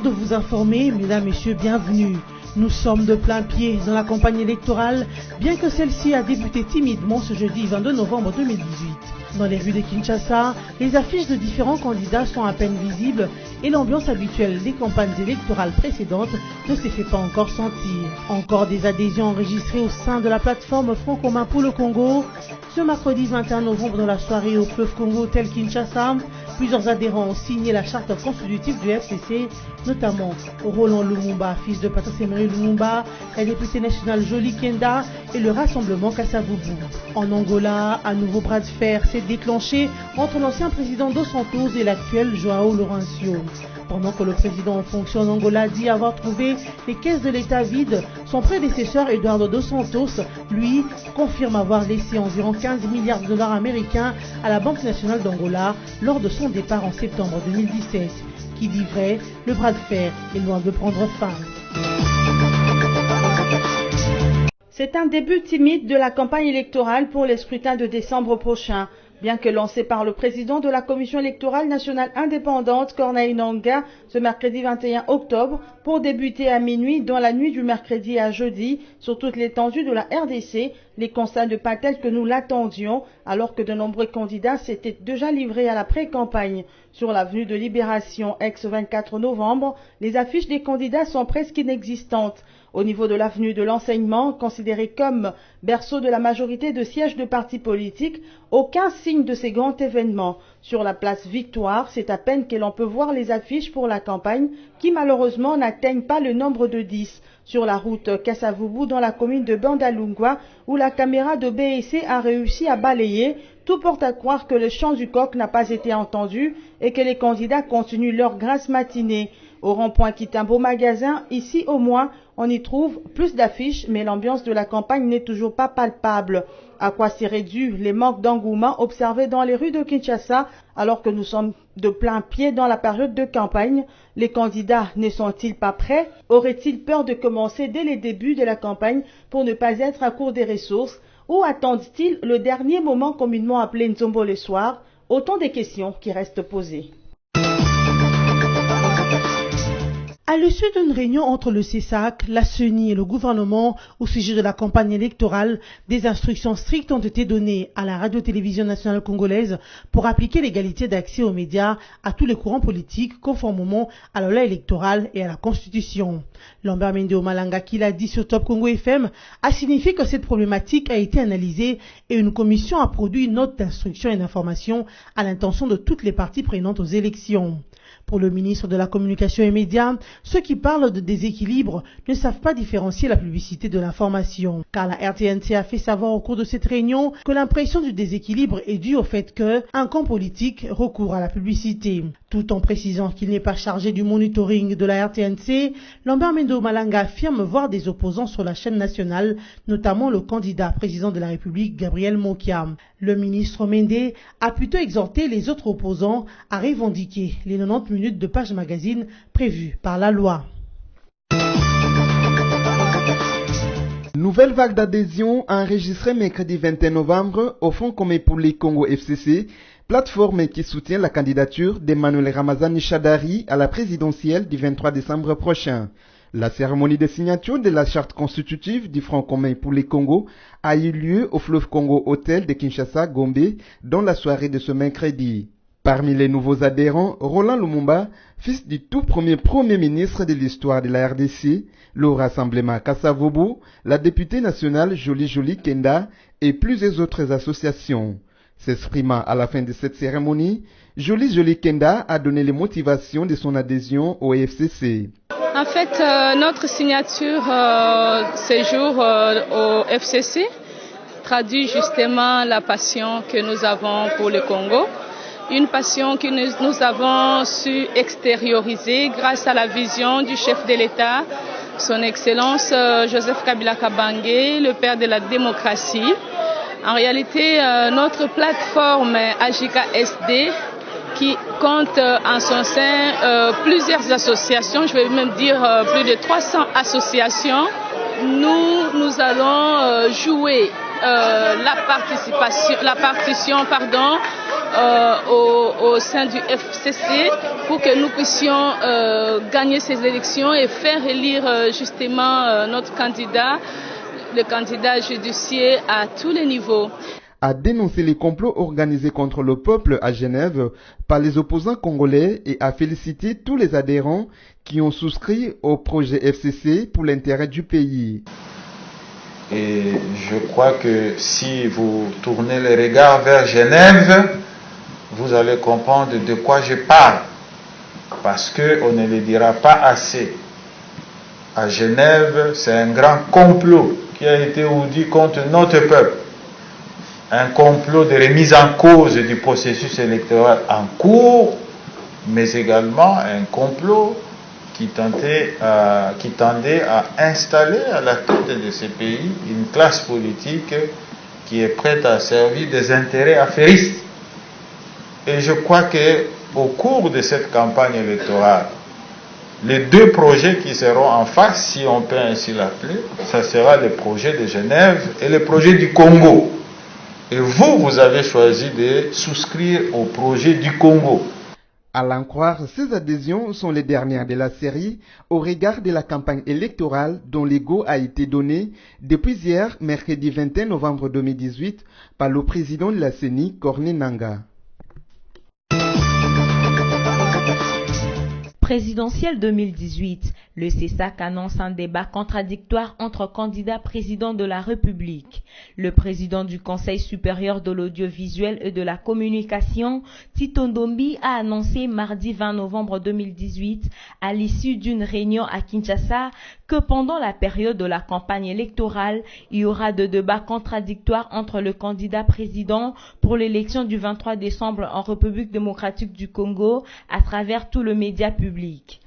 plaisir de vous informer, mesdames, messieurs, bienvenue. Nous sommes de plein pied dans la campagne électorale, bien que celle-ci a débuté timidement ce jeudi 22 novembre 2018. Dans les rues de Kinshasa, les affiches de différents candidats sont à peine visibles et l'ambiance habituelle des campagnes électorales précédentes ne s'est fait pas encore sentir. Encore des adhésions enregistrées au sein de la plateforme Front commun pour le Congo. Ce mercredi 21 novembre, dans la soirée au Fleuve Congo Hôtel Kinshasa, plusieurs adhérents ont signé la charte constitutive du FCC, notamment Roland Lumumba, fils de Patrice Emery Lumumba, la députée nationale Jolie Kenda et le rassemblement Kasavubu. En Angola, un nouveau bras de fer s'est déclenché entre l'ancien président Dos Santos et l'actuel João Lourenço. Pendant que le président en fonction d'Angola dit avoir trouvé les caisses de l'État vides, son prédécesseur Eduardo Dos Santos, lui, confirme avoir laissé environ 15 milliards de dollars américains à la Banque nationale d'Angola lors de son départ en septembre 2017. Qui dit vrai, le bras de fer est loin de prendre fin. C'est un début timide de la campagne électorale pour les scrutins de décembre prochain. Bien que lancé par le président de la Commission électorale nationale indépendante, Corneille Nangaa, ce mercredi 21 octobre, pour débuter à minuit dans la nuit du mercredi à jeudi, sur toute l'étendue de la RDC, les constats ne pas tels que nous l'attendions, alors que de nombreux candidats s'étaient déjà livrés à la pré-campagne. Sur l'avenue de Libération, ex-24 novembre, les affiches des candidats sont presque inexistantes. Au niveau de l'avenue de l'enseignement, considérée comme berceau de la majorité de sièges de partis politiques, aucun signe de ces grands événements. Sur la place Victoire, c'est à peine que l'on peut voir les affiches pour la campagne qui malheureusement n'atteignent pas le nombre de 10. Sur la route Kasavubu dans la commune de Bandalungwa, où la caméra de BEC a réussi à balayer, tout porte à croire que le chant du coq n'a pas été entendu et que les candidats continuent leur grasse matinée. Au rond-point Kitambo Magasin, ici au moins, on y trouve plus d'affiches, mais l'ambiance de la campagne n'est toujours pas palpable. À quoi seraient dus les manques d'engouement observés dans les rues de Kinshasa, alors que nous sommes de plein pied dans la période de campagne? Les candidats ne sont-ils pas prêts? Auraient-ils peur de commencer dès les débuts de la campagne pour ne pas être à court des ressources? Ou attendent-ils le dernier moment communément appelé Nzombo le soir? Autant de questions qui restent posées. À l'issue d'une réunion entre le CESAC, la CENI et le gouvernement au sujet de la campagne électorale, des instructions strictes ont été données à la radio-télévision nationale congolaise pour appliquer l'égalité d'accès aux médias à tous les courants politiques conformément à la loi électorale et à la Constitution. Lambert Mende Malanga, qui l'a dit sur Top Congo FM, a signifié que cette problématique a été analysée et une commission a produit une note d'instruction et d'information à l'intention de toutes les parties prenantes aux élections. Pour le ministre de la Communication et Médias, ceux qui parlent de déséquilibre ne savent pas différencier la publicité de l'information. Car la RTNC a fait savoir au cours de cette réunion que l'impression du déséquilibre est due au fait qu'un camp politique recourt à la publicité. Tout en précisant qu'il n'est pas chargé du monitoring de la RTNC, Lambert Mende Malanga affirme voir des opposants sur la chaîne nationale, notamment le candidat président de la République, Gabriel Mokia. Le ministre Mende a plutôt exhorté les autres opposants à revendiquer les 90 minutes de page magazine prévues par la loi. Nouvelle vague d'adhésion enregistrée mercredi 21 novembre au Front commun pour le Congo FCC, plateforme qui soutient la candidature d'Emmanuel Ramazani Shadari à la présidentielle du 23 décembre prochain. La cérémonie de signature de la charte constitutive du Front commun pour le Congo a eu lieu au Fleuve Congo Hôtel de Kinshasa, Gombe, dans la soirée de ce mercredi. Parmi les nouveaux adhérents, Roland Lumumba, fils du tout premier ministre de l'histoire de la RDC, le rassemblement Kasavubu, la députée nationale Jolie Kenda et plusieurs autres associations. S'exprimant à la fin de cette cérémonie, Jolie Kenda a donné les motivations de son adhésion au FCC. En fait, notre signature ce jour au FCC traduit justement la passion que nous avons pour le Congo. Une passion que nous avons su extérioriser grâce à la vision du chef de l'État, son Excellence Joseph Kabila Kabange, le père de la démocratie. En réalité, notre plateforme Agika SD, qui compte en son sein plusieurs associations, je vais même dire plus de 300 associations, nous allons jouer la partition au sein du FCC pour que nous puissions gagner ces élections et faire élire justement notre candidat, le candidat judiciaire à tous les niveaux. A dénoncé les complots organisés contre le peuple à Genève par les opposants congolais et a félicité tous les adhérents qui ont souscrit au projet FCC pour l'intérêt du pays. Et je crois que si vous tournez les regards vers Genève, vous allez comprendre de quoi je parle. Parce qu'on ne le dira pas assez. À Genève, c'est un grand complot qui a été ourdi contre notre peuple. Un complot de remise en cause du processus électoral en cours, mais également un complot qui tendait à installer à la tête de ce pays une classe politique qui est prête à servir des intérêts affairistes. Et je crois qu'au cours de cette campagne électorale, les deux projets qui seront en face, si on peut ainsi l'appeler, ça sera le projet de Genève et le projet du Congo. Et vous avez choisi de souscrire au projet du Congo. À l'en croire, ces adhésions sont les dernières de la série au regard de la campagne électorale dont l'ego a été donné depuis hier, mercredi 21 novembre 2018, par le président de la CENI, Corneille Nangaa. Présidentielle 2018, le CESAC annonce un débat contradictoire entre candidats président de la République. Le président du Conseil supérieur de l'audiovisuel et de la communication, Tito Ndombi, a annoncé mardi 20 novembre 2018, à l'issue d'une réunion à Kinshasa, que pendant la période de la campagne électorale, il y aura de débats contradictoires entre le candidat président pour l'élection du 23 décembre en République démocratique du Congo à travers tout le média public.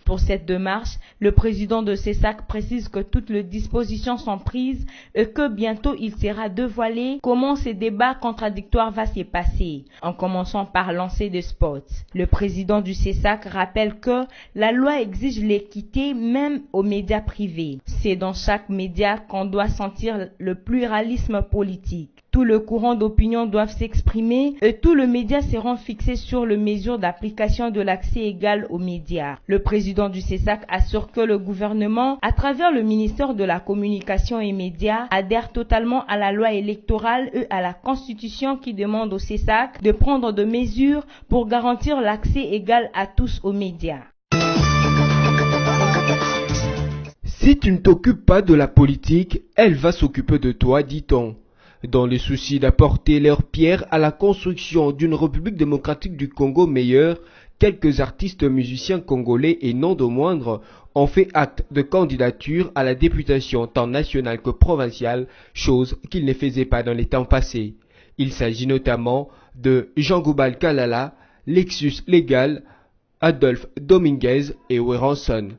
Pour cette démarche, le président de CESAC précise que toutes les dispositions sont prises et que bientôt il sera dévoilé comment ces débats contradictoires vont se passer, en commençant par lancer des spots. Le président du CESAC rappelle que la loi exige l'équité même aux médias privés. C'est dans chaque média qu'on doit sentir le pluralisme politique. Tous les courants d'opinion doivent s'exprimer et tous les médias seront fixés sur les mesures d'application de l'accès égal aux médias. Le président du CESAC assure que le gouvernement, à travers le ministère de la Communication et Médias, adhère totalement à la loi électorale et à la Constitution qui demande au CESAC de prendre des mesures pour garantir l'accès égal à tous aux médias. Si tu ne t'occupes pas de la politique, elle va s'occuper de toi, dit-on. Dans le souci d'apporter leur pierre à la construction d'une République démocratique du Congo meilleure, quelques artistes musiciens congolais et non de moindre ont fait acte de candidature à la députation tant nationale que provinciale, chose qu'ils ne faisaient pas dans les temps passés. Il s'agit notamment de Jean Goubal Kalala, Lexus Légal, Adolphe Dominguez et Weranson.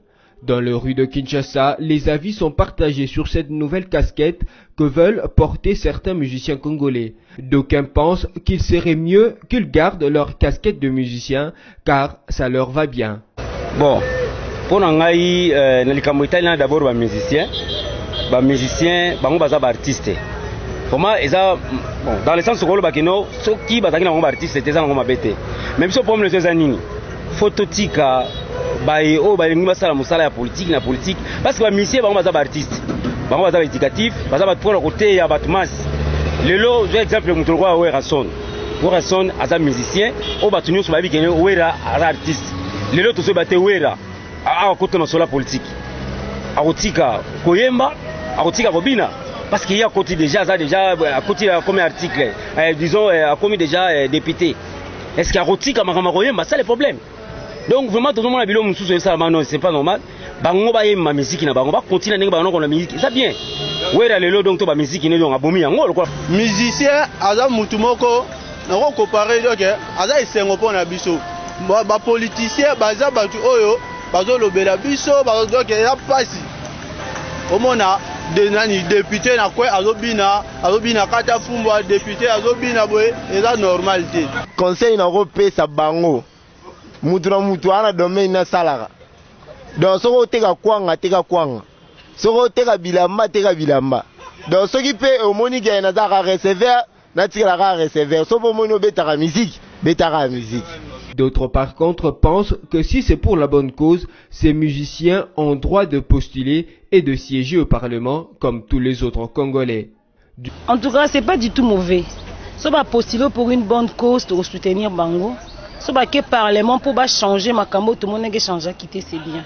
Dans les rues de Kinshasa, les avis sont partagés sur cette nouvelle casquette que veulent porter certains musiciens congolais. D'aucuns pensent qu'il serait mieux qu'ils gardent leur casquette de musiciens car ça leur va bien. Bon, pour nous, d'abord les musiciens, bango baza artistes. Comment ça bon dans le sens où bakino ceux qui bazaki na artiste c'était ça ngoma bête. Même si pour les années phototika baye o baye ngi basala musala ya politique na politique parce que ba musicien bango baza artiste. Bango baza éducatif, baza ba pour côté ya batmas. Lelo, j'ai exemple mutu kwa Weranson. Weranson aza musicien, o batunyo so babi kenyo wera aza artiste. Lelo to so bate wera a côté na sola politique. Akotika koyemba, akotika kobina. Parce qu'il y a côté déjà, ça déjà, à côté comme article, disons, a commis déjà député. Est-ce qu'il y a rotique à Maramaroye, c'est le problème. Donc vraiment tout le monde a vu le sous ça, non, c'est pas normal. Bango ba ma musique na bango ba continuer n'enga bango la musique, ça bien. Ouais là lelo donc to ba musique ne donc abomi yango quoi. Musicien aza mutu moko na ko comparer donc aza esengo pona biso. Ba politicien baza batu oyo bazo lobela biso bazo donc ya pasi. Omona de nani député na quoi azobina kata fumba député azobina boye eza normalité. Conseil na kopesa bango mutu na mutu ana domaine na salaka. Donc soko teka kwanga soko teka bilamba donc soki pe omoni ke na za recevoir na tika la recevoir so pomoni obeta musique betaka musique. D'autres par contre pensent que si c'est pour la bonne cause, ces musiciens ont droit de postuler et de siéger au Parlement comme tous les autres Congolais. En tout cas, c'est pas du tout mauvais. Si on va postuler pour une bonne cause, pour soutenir Bango, si on va que Parlement pour changer Makambo, tout le monde a changé, quitter, c'est bien.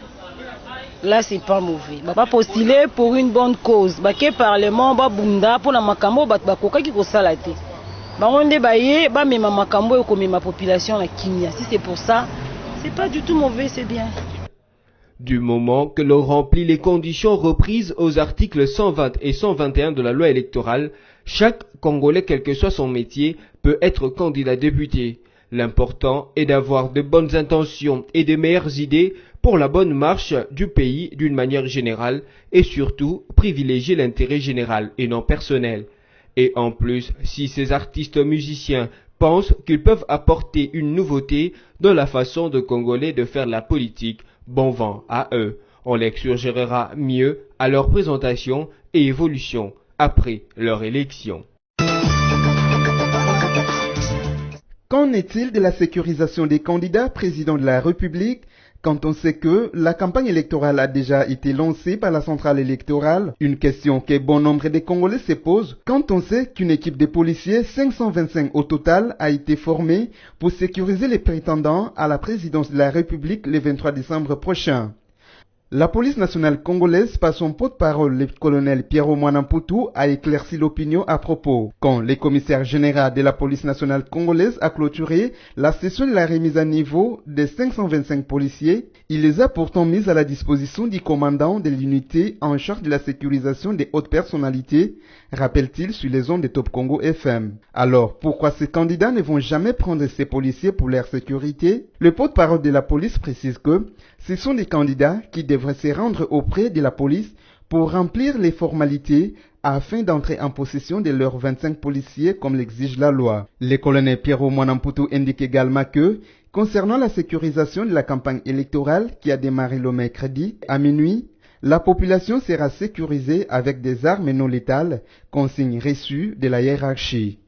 Là, c'est pas mauvais. On va postuler pour une bonne cause. Que Parlement, va bunda pour la Makambo, va koka qui kosalate. Baronde baye, ba mema Makambo et comme ma population la Kenya. Si c'est pour ça, c'est pas du tout mauvais, c'est bien. Du moment que l'on remplit les conditions reprises aux articles 120 et 121 de la loi électorale, chaque Congolais, quel que soit son métier, peut être candidat député. L'important est d'avoir de bonnes intentions et de meilleures idées pour la bonne marche du pays d'une manière générale et surtout privilégier l'intérêt général et non personnel. Et en plus, si ces artistes musiciens pensent qu'ils peuvent apporter une nouveauté dans la façon de Congolais de faire la politique, bon vent à eux. On les suggérera mieux à leur présentation et évolution après leur élection. Qu'en est-il de la sécurisation des candidats président de la République quand on sait que la campagne électorale a déjà été lancée par la centrale électorale? Une question que bon nombre de Congolais se posent quand on sait qu'une équipe de policiers, 525 au total, a été formée pour sécuriser les prétendants à la présidence de la République le 23 décembre prochain. La police nationale congolaise, par son porte-parole, le colonel Pierrot Mwanamputu, a éclairci l'opinion à propos. Quand le commissaire général de la police nationale congolaise a clôturé la session de la remise à niveau des 525 policiers, il les a pourtant mis à la disposition du commandant de l'unité en charge de la sécurisation des hautes personnalités, rappelle-t-il sur les ondes de Top Congo FM. Alors, pourquoi ces candidats ne vont jamais prendre ces policiers pour leur sécurité? Le porte-parole de la police précise que ce sont des candidats qui devraient se rendre auprès de la police pour remplir les formalités afin d'entrer en possession de leurs 25 policiers comme l'exige la loi. Le colonel Pierrot Mwanamputu indique également que, concernant la sécurisation de la campagne électorale qui a démarré le mercredi à minuit, la population sera sécurisée avec des armes non létales, consigne reçue de la hiérarchie.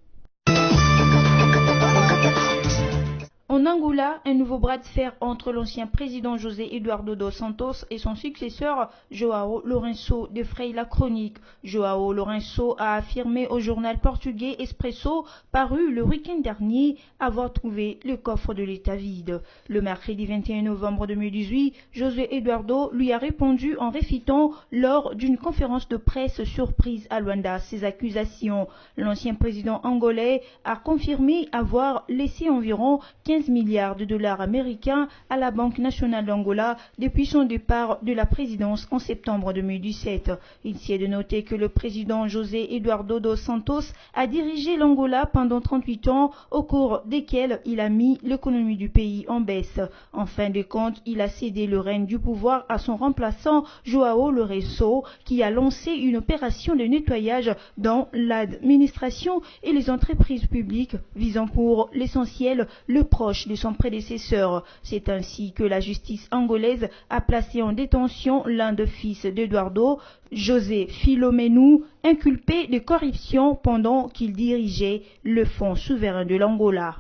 En Angola, un nouveau bras de fer entre l'ancien président José Eduardo dos Santos et son successeur João Lourenço défraye la chronique. João Lourenço a affirmé au journal portugais Expresso, paru le week-end dernier, avoir trouvé le coffre de l'État vide. Le mercredi 21 novembre 2018, José Eduardo lui a répondu en réfutant lors d'une conférence de presse surprise à Luanda ses accusations. L'ancien président angolais a confirmé avoir laissé environ 15 milliards de dollars américains à la Banque nationale d'Angola depuis son départ de la présidence en septembre 2017. Il s'y est de noter que le président José Eduardo dos Santos a dirigé l'Angola pendant 38 ans, au cours desquels il a mis l'économie du pays en baisse. En fin de compte, il a cédé le règne du pouvoir à son remplaçant João Lourenço, qui a lancé une opération de nettoyage dans l'administration et les entreprises publiques, visant pour l'essentiel le proche de son prédécesseur. C'est ainsi que la justice angolaise a placé en détention l'un des fils d'Eduardo, José Filomeno, inculpé de corruption pendant qu'il dirigeait le Fonds souverain de l'Angola.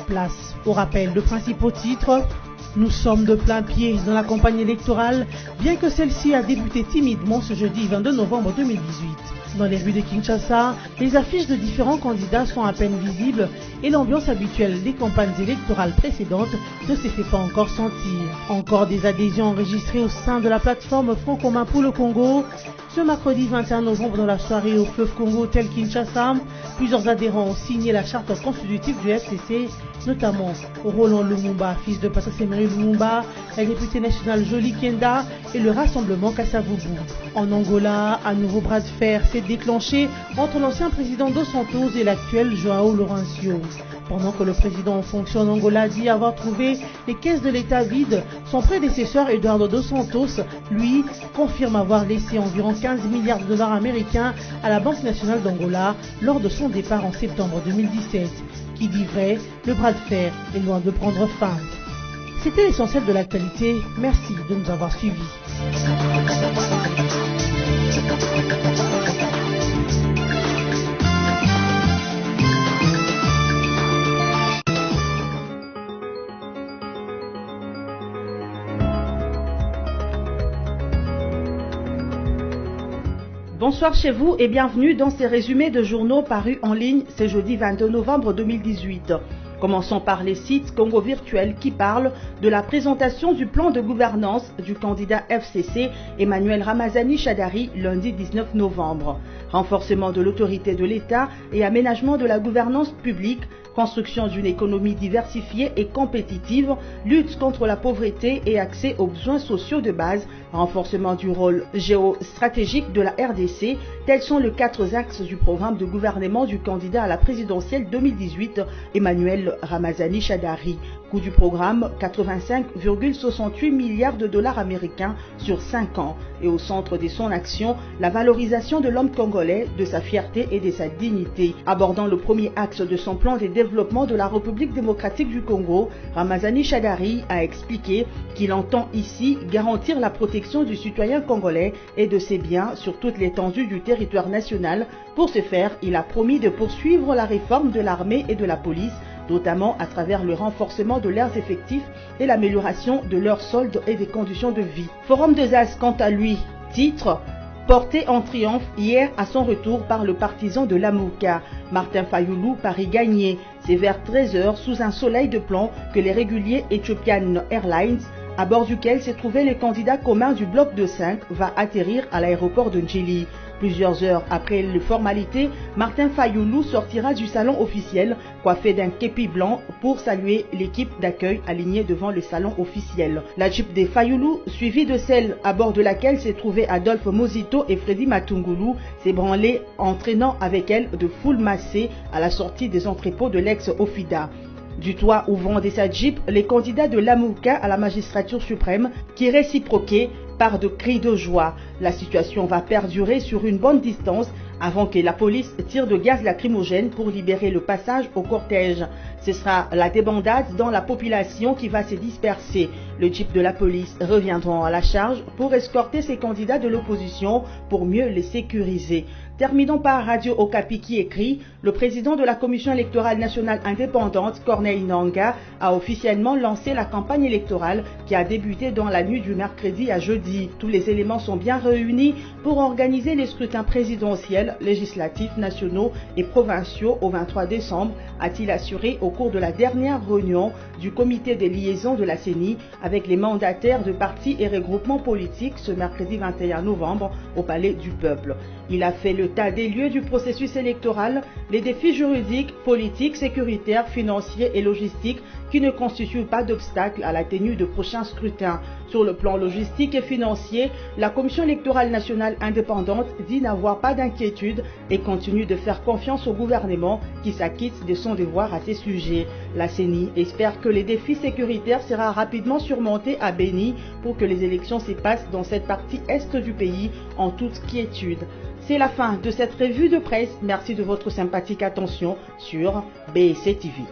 Place au rappel de principaux titres. Nous sommes de plein pied dans la campagne électorale, bien que celle-ci a débuté timidement ce jeudi 22 novembre 2018. Dans les rues de Kinshasa, les affiches de différents candidats sont à peine visibles et l'ambiance habituelle des campagnes électorales précédentes ne s'est fait pas encore sentir. Encore des adhésions enregistrées au sein de la plateforme Front commun pour le Congo. Ce mercredi 21 novembre, dans la soirée au fleuve Congo Hôtel Kinshasa, plusieurs adhérents ont signé la charte constitutive du FCC, notamment Roland Lumumba, fils de Patrice Emery Lumumba, la députée nationale Jolie Kenda et le rassemblement Kassavubu. En Angola, un nouveau bras de fer s'est déclenché entre l'ancien président dos Santos et l'actuel João Lourenço. Pendant que le président en fonction en Angola dit avoir trouvé les caisses de l'État vides, son prédécesseur Eduardo dos Santos, lui, confirme avoir laissé environ 15 milliards de dollars américains à la Banque nationale d'Angola lors de son départ en septembre 2017. Qui dit vrai, le bras de fer est loin de prendre fin. C'était l'essentiel de l'actualité. Merci de nous avoir suivis. Bonsoir chez vous et bienvenue dans ces résumés de journaux parus en ligne ce jeudi 22 novembre 2018. Commençons par les sites Congo Virtuel qui parlent de la présentation du plan de gouvernance du candidat FCC Emmanuel Ramazani Shadari lundi 19 novembre. Renforcement de l'autorité de l'État et aménagement de la gouvernance publique, construction d'une économie diversifiée et compétitive, lutte contre la pauvreté et accès aux besoins sociaux de base, renforcement du rôle géostratégique de la RDC, tels sont les 4 axes du programme de gouvernement du candidat à la présidentielle 2018, Emmanuel Ramazani Shadari. Coût du programme, 85,68 milliards de dollars américains sur 5 ans. Et au centre de son action, la valorisation de l'homme congolais, de sa fierté et de sa dignité. Abordant le premier axe de son plan de développement de la République démocratique du Congo, Ramazani Shadari a expliqué qu'il entend ici garantir la protection du citoyen congolais et de ses biens sur toute l'étendue du territoire national. Pour ce faire, il a promis de poursuivre la réforme de l'armée et de la police, notamment à travers le renforcement de leurs effectifs et l'amélioration de leurs soldes et des conditions de vie. Forum des As, quant à lui, titre porté en triomphe hier à son retour par le partisan de Lamouka. Martin Fayoulou, Paris gagné. C'est vers 13h sous un soleil de plomb que les réguliers Ethiopian Airlines, à bord duquel s'est trouvé le candidat commun du bloc de 5, va atterrir à l'aéroport de Ndjili. Plusieurs heures après les formalités, Martin Fayoulou sortira du salon officiel, coiffé d'un képi blanc, pour saluer l'équipe d'accueil alignée devant le salon officiel. La Jeep des Fayoulou, suivie de celle à bord de laquelle s'est trouvé Adolphe Mozito et Freddy Matungulu, s'est branlée, entraînant avec elle de foules massées à la sortie des entrepôts de l'ex-Ofida. Du toit ouvrant de sa Jeep, les candidats de Lamouka à la magistrature suprême qui réciproquaient par de cris de joie. La situation va perdurer sur une bonne distance avant que la police tire de gaz lacrymogène pour libérer le passage au cortège. Ce sera la débandade dans la population qui va se disperser. Le jeep de la police reviendra à la charge pour escorter ces candidats de l'opposition pour mieux les sécuriser. Terminons par Radio Okapi qui écrit « Le président de la Commission électorale nationale indépendante, Corneille Nangaa, a officiellement lancé la campagne électorale qui a débuté dans la nuit du mercredi à jeudi. Tous les éléments sont bien réunis pour organiser les scrutins présidentiels, législatifs, nationaux et provinciaux au 23 décembre, a-t-il assuré au cours de la dernière réunion du comité des liaisons de la CENI avec les mandataires de partis et regroupements politiques ce mercredi 21 novembre au Palais du Peuple. Il a fait le tas des lieux du processus électoral, les défis juridiques, politiques, sécuritaires, financiers et logistiques qui ne constituent pas d'obstacle à la tenue de prochains scrutins. Sur le plan logistique et financier, la Commission électorale nationale indépendante dit n'avoir pas d'inquiétude et continue de faire confiance au gouvernement qui s'acquitte de son devoir à ces sujets. La CENI espère que les défis sécuritaires seront rapidement surmontés à Béni pour que les élections se passent dans cette partie est du pays en toute quiétude. C'est la fin de cette revue de presse. Merci de votre sympathique attention sur BSC TV.